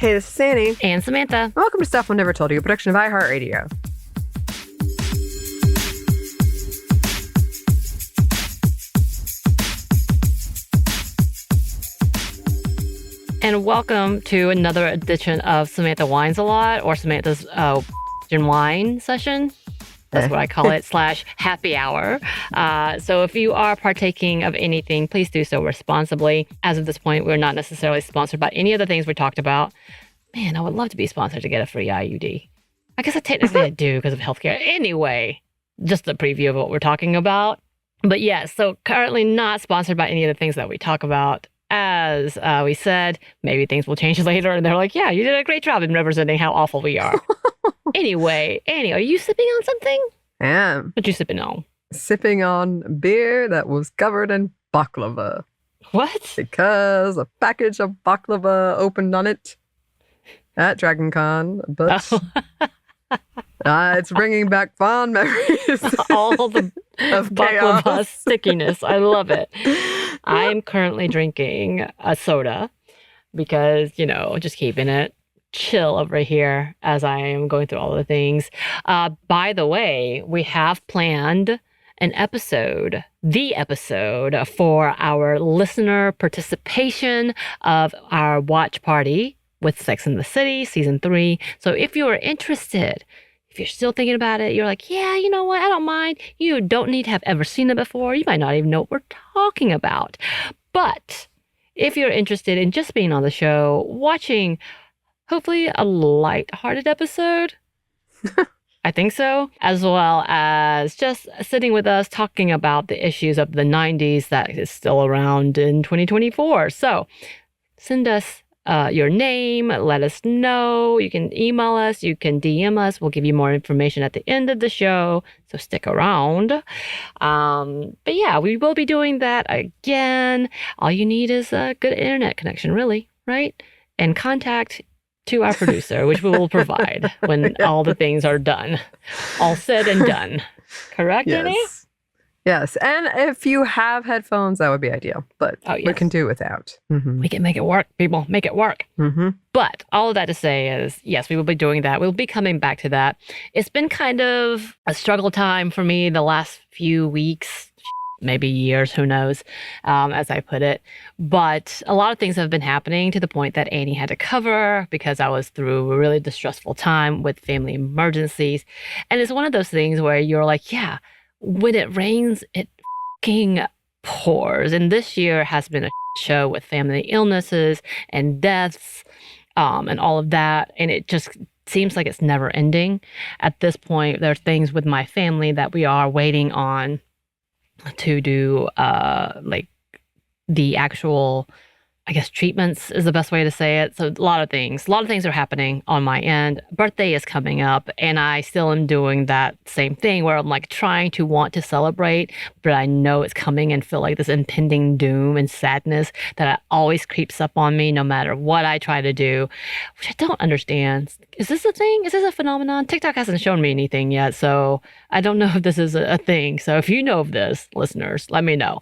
Hey, this is Anney. And Samantha. Welcome to Stuff Mom Never Told You, a production of iHeartRadio. And welcome to another edition of Samantha Wines a Lot, or Samantha's wine session. That's what I call it, / happy hour. So if you are partaking of anything, please do so responsibly. As of this point, we're not necessarily sponsored by any of the things we talked about. Man, I would love to be sponsored to get a free IUD. I guess I do because of healthcare. Anyway, just a preview of what we're talking about. But yes, so currently not sponsored by any of the things that we talk about. As we said, maybe things will change later. And they're like, yeah, you did a great job in representing how awful we are. Anyway, Anney, are you sipping on something? I am. What you sipping on? Sipping on beer that was covered in baklava. What? Because a package of baklava opened on it at DragonCon. But it's bringing back fond memories. All the of baklava chaos. stickiness. I love it. I'm currently drinking a soda because, just keeping it chill over here as I am going through all the things. By the way, we have planned the episode for our listener participation of our watch party with Sex and the City, Season 3. So if you are interested, if you're still thinking about it, you're like, yeah, you know what? I don't mind. You don't need to have ever seen it before. You might not even know what we're talking about. But if you're interested in just being on the show, watching hopefully a light-hearted episode, I think so, as well as just sitting with us talking about the issues of the 90s that is still around in 2024. So send us your name, let us know. You can email us, you can DM us. We'll give you more information at the end of the show, so stick around. But yeah, we will be doing that again. All you need is a good internet connection, really, right? And contact to our producer, which we will provide when all the things are done. All said and done. Correct, Anney? Yes, and if you have headphones, that would be ideal, but we can do without. Mm-hmm. We can make it work, people. Make it work. Mm-hmm. But all of that to say is, yes, we will be doing that. We'll be coming back to that. It's been kind of a struggle time for me the last few weeks, maybe years, who knows, as I put it. But a lot of things have been happening to the point that Anney had to cover because I was through a really distressful time with family emergencies. And it's one of those things where you're like, yeah, when it rains, it fucking pours. And this year has been a show with family illnesses and deaths and all of that. And it just seems like it's never ending. At this point, there are things with my family that we are waiting on to do, like the actual, I guess, treatments is the best way to say it. So a lot of things are happening on my end. Birthday is coming up and I still am doing that same thing where I'm like trying to want to celebrate, but I know it's coming and feel like this impending doom and sadness that always creeps up on me no matter what I try to do, which I don't understand. Is this a thing? Is this a phenomenon? TikTok hasn't shown me anything yet, so I don't know if this is a thing. So if you know of this, listeners, let me know.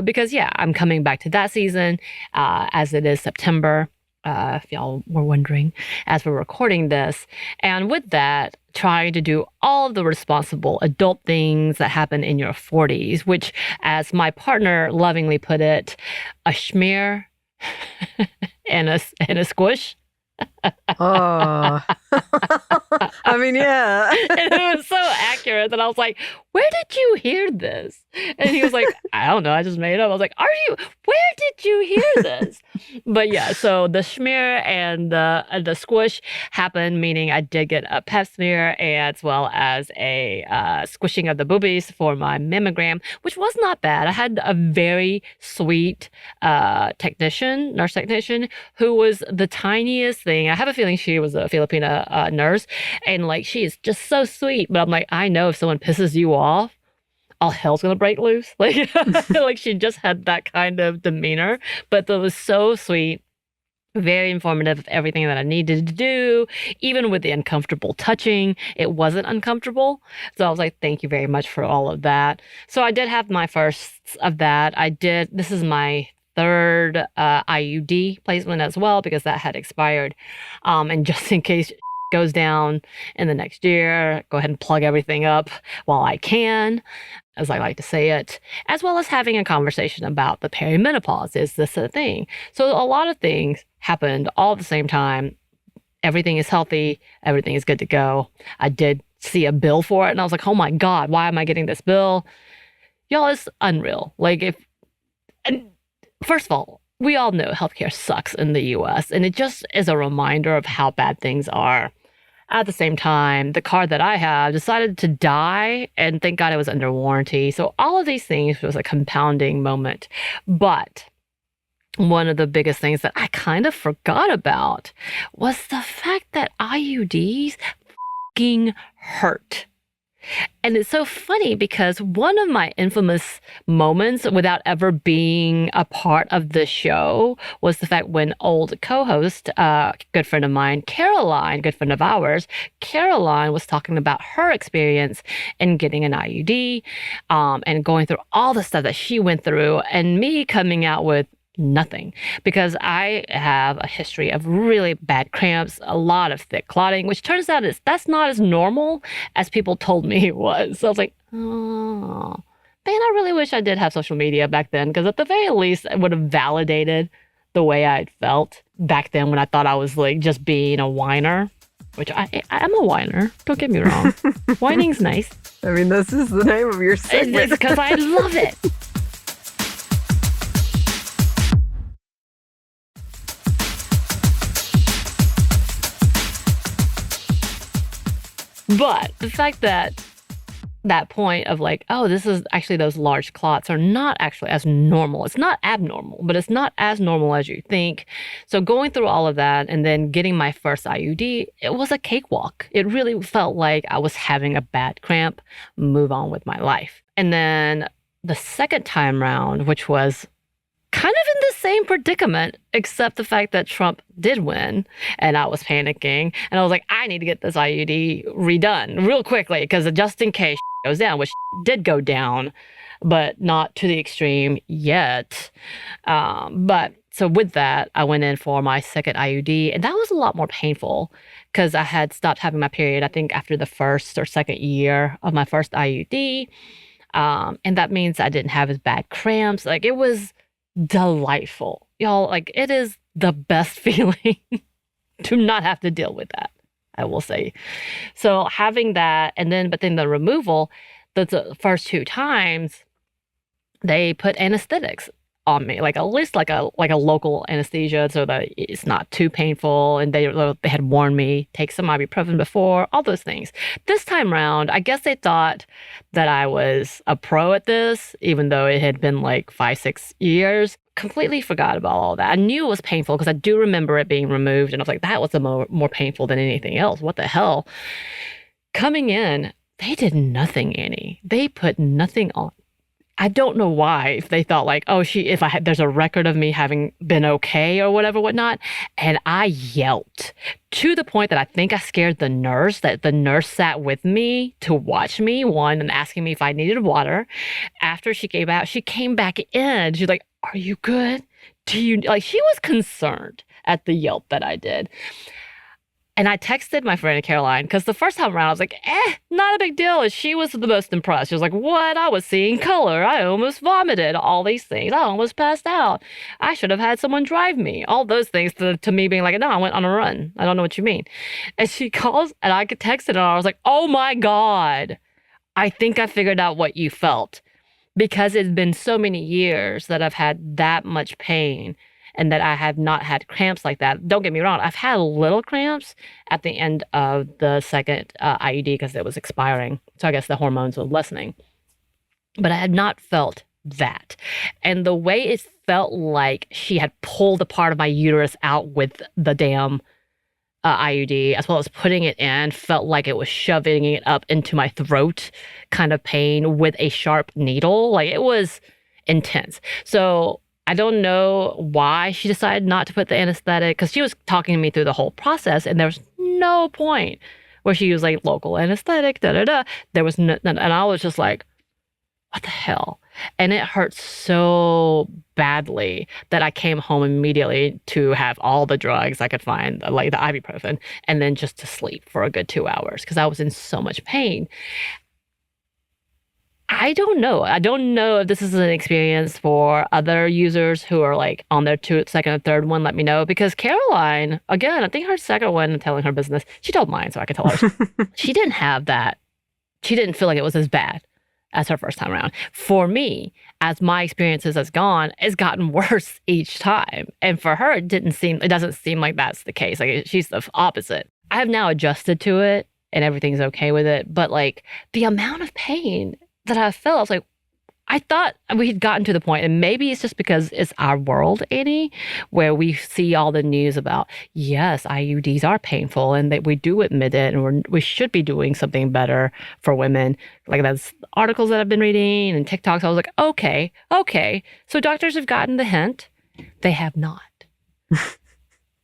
Because yeah, I'm coming back to that season as it is September, if y'all were wondering, as we're recording this. And with that, trying to do all of the responsible adult things that happen in your 40s, which, as my partner lovingly put it, a schmear and a squish. Oh, I mean, yeah. And it was so accurate that I was like, where did you hear this? And he was like, I don't know, I just made it up. I was like, where did you hear this? But yeah, so the schmear and the squish happened, meaning I did get a pap smear as well as a squishing of the boobies for my mammogram, which was not bad. I had a very sweet nurse technician, who was the tiniest thing. I have a feeling she was a Filipina nurse, and like she is just so sweet. But I'm like, I know if someone pisses you off, all hell's gonna break loose. Like, like she just had that kind of demeanor, but it was so sweet. Very informative of everything that I needed to do. Even with the uncomfortable touching, it wasn't uncomfortable. So I was like, thank you very much for all of that. So I did have my first of that. This is my third IUD placement as well because that had expired. And just in case goes down in the next year, go ahead and plug everything up while I can, as I like to say it, as well as having a conversation about the perimenopause. Is this a thing? So a lot of things happened all at the same time. Everything is healthy. Everything is good to go. I did see a bill for it and I was like, oh my God, why am I getting this bill? Y'all, it's unreal. And first of all, we all know healthcare sucks in the US, and it just is a reminder of how bad things are. At the same time, the car that I have decided to die, and thank God it was under warranty. So all of these things was a compounding moment. But one of the biggest things that I kind of forgot about was the fact that IUDs fucking hurt. And it's so funny because one of my infamous moments without ever being a part of the show was the fact when old co-host, good friend of mine, Caroline, good friend of ours, Caroline was talking about her experience in getting an IUD and going through all the stuff that she went through, and me coming out with nothing, because I have a history of really bad cramps, a lot of thick clotting, which turns out that's not as normal as people told me it was. So I was like, oh, man, I really wish I did have social media back then, because at the very least, it would have validated the way I'd felt back then when I thought I was like just being a whiner, which I'm a whiner. Don't get me wrong. Whining's nice. I mean, this is the name of your segment. It's because I love it. But the fact that point of like, oh, this is actually those large clots are not actually as normal. It's not abnormal, but it's not as normal as you think. So going through all of that and then getting my first IUD, it was a cakewalk. It really felt like I was having a bad cramp, move on with my life. And then the second time round, which was kind of in the same predicament, except the fact that Trump did win and I was panicking and I was like, I need to get this IUD redone real quickly because just in case goes down, which did go down, but not to the extreme yet. But so with that, I went in for my second IUD, and that was a lot more painful because I had stopped having my period, I think, after the first or second year of my first IUD. And that means I didn't have as bad cramps. Like, it was delightful. Y'all, like, it is the best feeling to not have to deal with that, I will say. So having that, but then the removal, the first two times, they put anesthetics on me, like at least like a local anesthesia so that it's not too painful. And they had warned me, take some ibuprofen before, all those things. This time around, I guess they thought that I was a pro at this, even though it had been like 5-6 years. Completely forgot about all that. I knew it was painful because I do remember it being removed, and I was like, that was more painful than anything else. What the hell? Coming in, they did nothing, Anney. They put nothing on. I don't know why, if they thought like, oh, there's a record of me having been okay or whatnot. And I yelped to the point that I think I scared the nurse, that the nurse sat with me to watch me, and asking me if I needed water. After she came out, she came back in. She's like, are you good? She was concerned at the yelp that I did. And I texted my friend Caroline, because the first time around, I was like, not a big deal. And she was the most impressed. She was like, what? I was seeing color. I almost vomited. All these things. I almost passed out. I should have had someone drive me. All those things to me being like, no, I went on a run. I don't know what you mean. And she calls, and I texted her, and I was like, oh my God. I think I figured out what you felt. Because it's been so many years that I've had that much pain, and that I have not had cramps like that. Don't get me wrong. I've had little cramps at the end of the second IUD because it was expiring. So I guess the hormones were lessening. But I had not felt that. And the way it felt like she had pulled a part of my uterus out with the damn IUD, as well as putting it in, felt like it was shoving it up into my throat kind of pain with a sharp needle. Like, it was intense. So I don't know why she decided not to put the anesthetic, because she was talking to me through the whole process, and there was no point where she was like, local anesthetic, da-da-da. There was no, and I was just like, what the hell? And it hurt so badly that I came home immediately to have all the drugs I could find, like the ibuprofen, and then just to sleep for a good 2 hours because I was in so much pain. I don't know. I don't know if this is an experience for other users who are like on their second or third one. Let me know, because Caroline, again, I think her second one telling her business, she told mine, so I could tell her. She didn't have that. She didn't feel like it was as bad as her first time around. For me, as my experiences has gone, it's gotten worse each time. And for her, it doesn't seem like that's the case. Like she's the opposite. I have now adjusted to it and everything's okay with it. But like the amount of pain that I felt, I was like, I thought we had gotten to the point, and maybe it's just because it's our world, Anney, where we see all the news about, yes, IUDs are painful and that we do admit it and we should be doing something better for women. Like that's articles that I've been reading and TikToks. I was like, okay. So doctors have gotten the hint. They have not.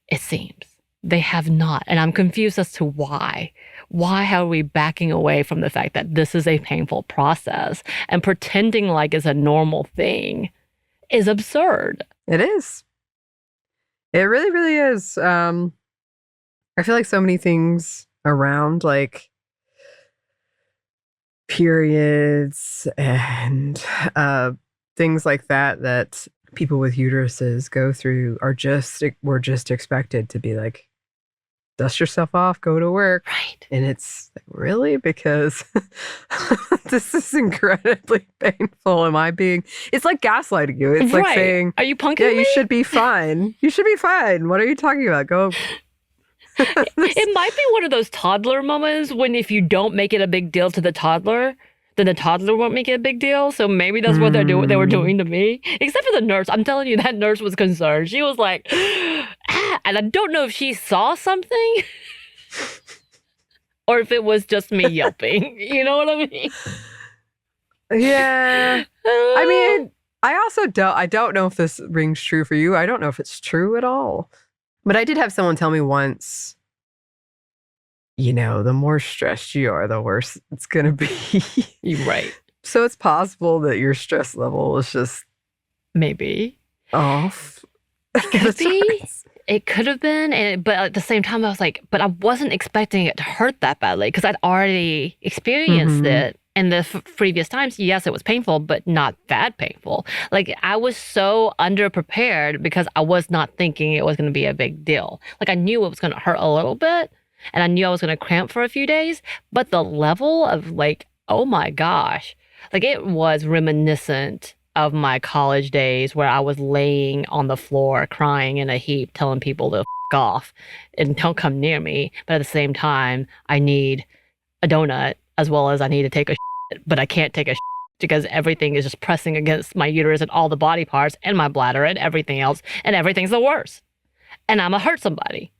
It seems. They have not. And I'm confused as to why. Why are we backing away from the fact that this is a painful process and pretending like it's a normal thing is absurd. It is. It really, really is. I feel like so many things around like periods and things like that people with uteruses go through we're just expected to be like, dust yourself off, go to work. Right. And it's like, really? Because this is incredibly painful. It's like gaslighting you. It's like saying, are you punking me? me? You should be fine. You should be fine. What are you talking about? Go. It might be one of those toddler moments when if you don't make it a big deal to the toddler, then the toddler won't make it a big deal. So maybe that's what they were doing to me. Except for the nurse. I'm telling you, that nurse was concerned. She was like, and I don't know if she saw something or if it was just me yelping. You know what I mean? Yeah. I mean, I don't know if this rings true for you. I don't know if it's true at all. But I did have someone tell me once, the more stressed you are, the worse it's going to be. You're right. So it's possible that your stress level is just maybe off. It could have been, but at the same time, I was like, but I wasn't expecting it to hurt that badly because I'd already experienced it in the previous times. Yes, it was painful, but not that painful. Like I was so underprepared because I was not thinking it was going to be a big deal. Like I knew it was going to hurt a little bit. And I knew I was going to cramp for a few days, but the level of like, oh my gosh, like it was reminiscent of my college days where I was laying on the floor crying in a heap, telling people to f off and don't come near me. But at the same time, I need a donut as well as I need to take a shit, but I can't take a shit because everything is just pressing against my uterus and all the body parts and my bladder and everything else. And everything's the worst. And I'm going to hurt somebody.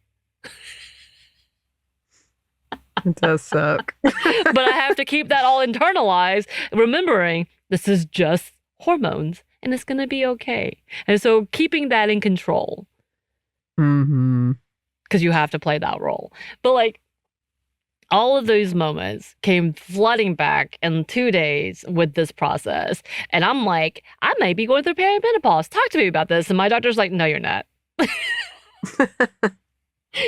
It does suck. But I have to keep that all internalized, remembering this is just hormones and it's going to be okay. And so keeping that in control. Because you have to play that role. But like all of those moments came flooding back in 2 days with this process. And I'm like, I may be going through perimenopause. Talk to me about this. And my doctor's like, no, you're not.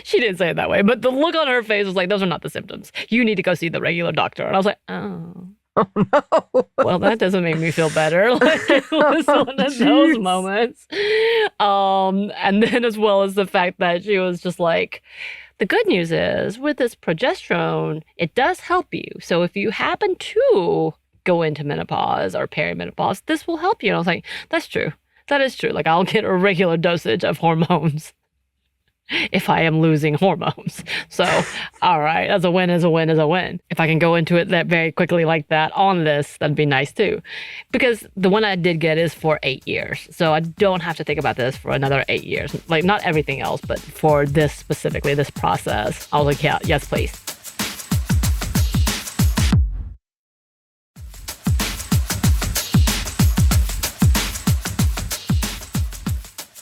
She didn't say it that way, but the look on her face was like, those are not the symptoms. You need to go see the regular doctor. And I was like, oh. Oh, no. Well, that doesn't make me feel better. Like, it was one of those moments. And then as well as the fact that she was just like, the good news is with this progesterone, it does help you. So if you happen to go into menopause or perimenopause, this will help you. And I was like, that's true. That is true. Like I'll get a regular dosage of hormones if I am losing hormones. So, all right, as a win, as a win, as a win. If I can go into it that very quickly like that on this, that'd be nice too. Because the one I did get is for 8 years. So I don't have to think about this for another 8 years. Like not everything else, but for this specifically, this process, I was like, yeah, yes, please.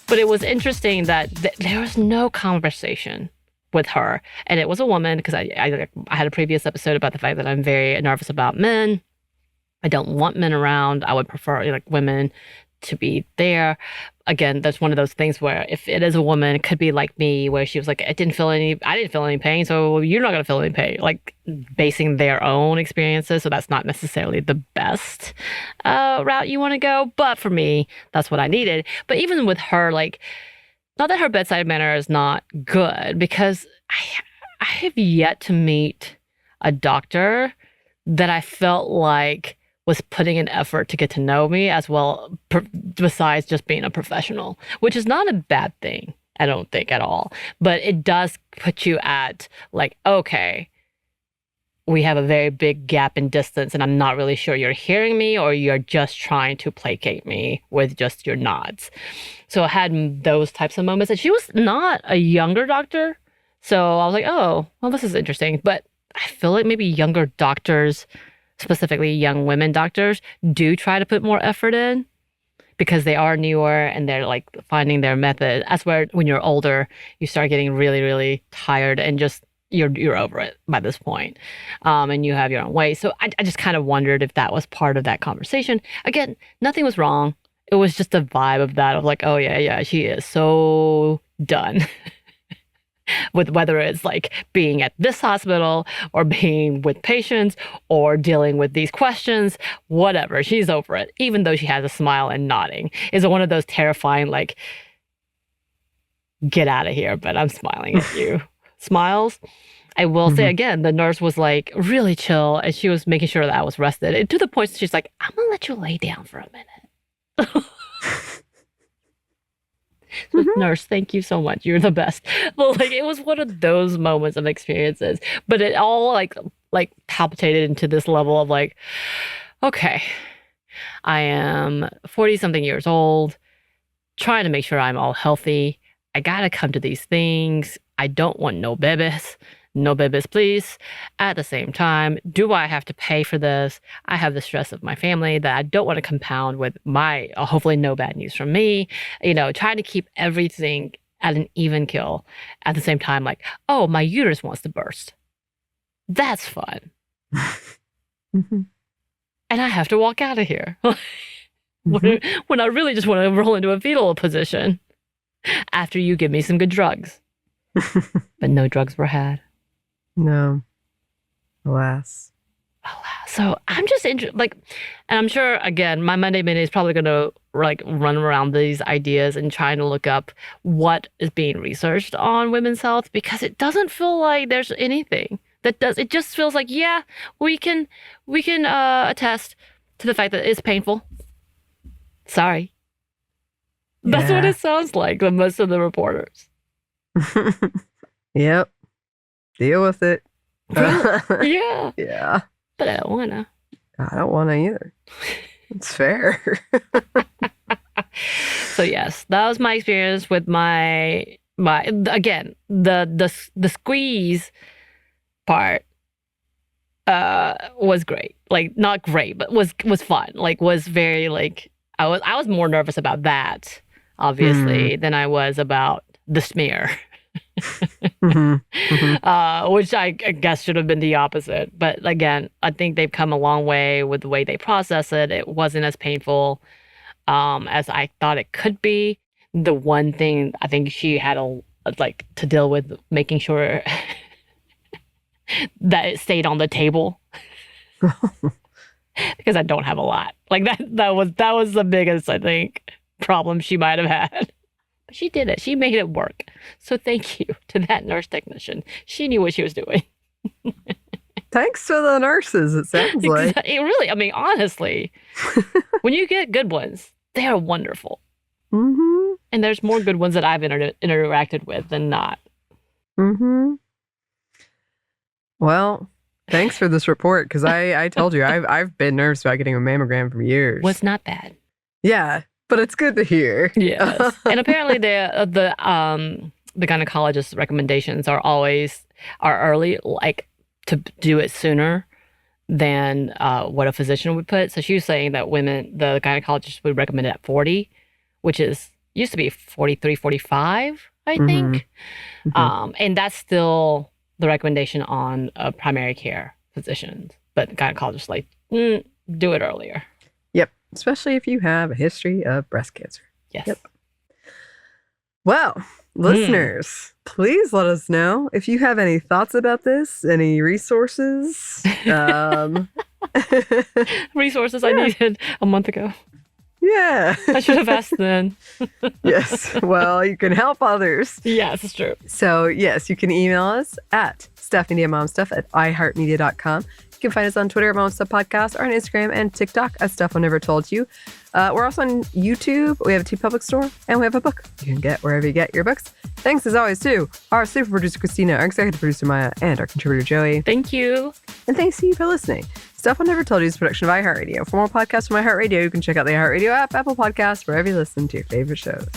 But it was interesting that there was no conversation with her. And it was a woman, because I had a previous episode about the fact that I'm very nervous about men. I don't want men around. I would prefer like women to be there. Again, that's one of those things where if it is a woman, it could be like me, where she was like, I didn't feel any pain, so you're not gonna feel any pain. Like basing their own experiences, so that's not necessarily the best route you want to go. But for me, that's what I needed. But even with her, like, not that her bedside manner is not good, because I have yet to meet a doctor that I felt like was putting an effort to get to know me as well, besides just being a professional, which is not a bad thing, I don't think at all. But it does put you at like, okay, we have a very big gap in distance, and I'm not really sure you're hearing me or you're just trying to placate me with just your nods. So I had those types of moments. And she was not a younger doctor. So I was like, oh, well, this is interesting. But I feel like maybe younger doctors, specifically young women doctors, do try to put more effort in because they are newer and they're like finding their method. That's where when you're older, you start getting really, really tired and just you're over it by this point. And you have your own way. So I just kind of wondered if that was part of that conversation. Again, nothing was wrong. It was just a vibe of that, of like, oh yeah, she is so done with whether it's like being at this hospital or being with patients or dealing with these questions, whatever. She's over it, even though she has a smile and nodding. Is one of those terrifying, like, get out of here, but I'm smiling at you smiles. I will say again, the nurse was like really chill and she was making sure that I was rested. And to the point that she's like, I'm gonna let you lay down for a minute. So, nurse, thank you so much. You're the best. Well, like it was one of those moments of experiences, but it all like palpitated into this level of like, okay, I am 40 something years old, trying to make sure I'm all healthy. I gotta come to these things. I don't want no babies. No babies, please. At the same time, do I have to pay for this? I have the stress of my family that I don't want to compound with my, hopefully no bad news from me. You know, trying to keep everything at an even kill. At the same time, like, oh, my uterus wants to burst. That's fun. And I have to walk out of here. When I really just want to roll into a fetal position after you give me some good drugs. But no drugs were had. No. Alas. So I'm just interested, like, and I'm sure, again, my Monday Minute is probably going to like run around these ideas and trying to look up what is being researched on women's health, because it doesn't feel like there's anything that does. It just feels like, yeah, we can attest to the fact that it's painful. Sorry. Yeah. That's what it sounds like with most of the reporters. Yep. Deal with it. Yeah. Yeah. But I don't wanna. I don't wanna either. It's fair. So yes, that was my experience with my again, the squeeze part was great. Like not great, but was fun. Like was very like I was more nervous about that, obviously, than I was about the smear. Which I guess should have been the opposite. But again, I think they've come a long way with the way they process it. It wasn't as painful as I thought it could be. The one thing I think she had to deal with, making sure that it stayed on the table. Because I don't have a lot. Like that was the biggest, I think, problem she might have had. But she did it. She made it work. So thank you to that nurse technician. She knew what she was doing. Thanks to the nurses, it sounds like. It really, I mean, honestly, when you get good ones, they are wonderful. And there's more good ones that I've interacted with than not. Well, thanks for this report, because I told you, I've been nervous about getting a mammogram for years. Was not bad. Yeah. But it's good to hear. Yes. And apparently the gynecologist's recommendations are early, like to do it sooner than what a physician would put. So she was saying that the gynecologist would recommend it at 40, which used to be 43, 45, I think. And that's still the recommendation on primary care physicians. But the gynecologist like, do it earlier. Yep. Especially if you have a history of breast cancer. Yes. Yep. Well, listeners, please let us know if you have any thoughts about this, any resources. Resources I needed a month ago. Yeah. I should have asked then. Yes. Well, you can help others. Yes, it's true. So, yes, you can email us at stuffmediamomstuff@iheartmedia.com. You can find us on Twitter at Mom Stuff Podcast or on Instagram and TikTok at Stuff I Never Told You. We're also on YouTube. We have a TeePublic store and we have a book you can get wherever you get your books. Thanks as always to our super producer Christina, our executive producer Maya, and our contributor Joey. Thank you. And thanks to you for listening. Stuff I Never Told You is a production of iHeartRadio. For more podcasts from iHeartRadio, you can check out the iHeartRadio app, Apple Podcasts, wherever you listen to your favorite shows.